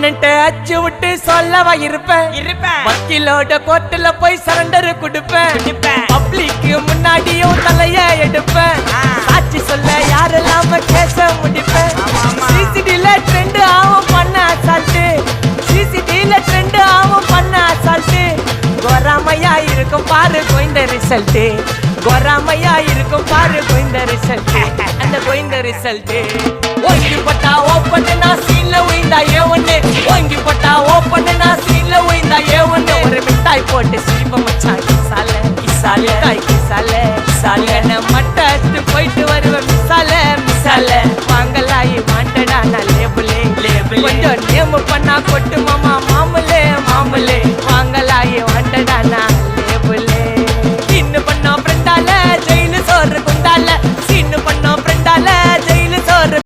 அண்ணன்ட்ட அச்சு விட்டு சொல்லவா இருப்பேன் வக்கீலோட கோர்ட்டுல போய் சரண்டர் கொடுப்பேன் பப்ளிக்கு முன்னாடியும் தலைய எடுப்பேன் சாட்சி சொல்ல யாரெல்லாம கேச முடிப்பேன் சிசிடில ட்ரெண்ட் ஆகும் பண்ண அசால்ட்டு சிசிடில ட்ரெண்ட் ஆகும் பண்ண அசால்ட்டு கோராமையா இருக்கும் பாரு கோயிந்த ரிசல்ட் கோராமையா இருக்கும் பாரு கோயிந்த ரிசல்ட் அந்த கோயிந்த ரிசல்ட் ஓங்கி பட்டா ஓப்பன் நான் சீன்ல உயிந்தா ஏவண்ணு ஓங்கி பட்டா ஓப்பன் நான் சீன்ல உயிந்தா ஏவண்ணு ஒரு மிட்டாய் போட்டு சிரிப்ப மச்சான் கிசால கிசால தாய் கிசால கிசால என்ன மட்டாச்சு போயிட்டு வருவேன் மிசால மிசால வாங்கலாயி மாட்டடா நான் லேபிளே லேபிள் கொஞ்சம் நேம் பண்ணா கொட்டு மாமா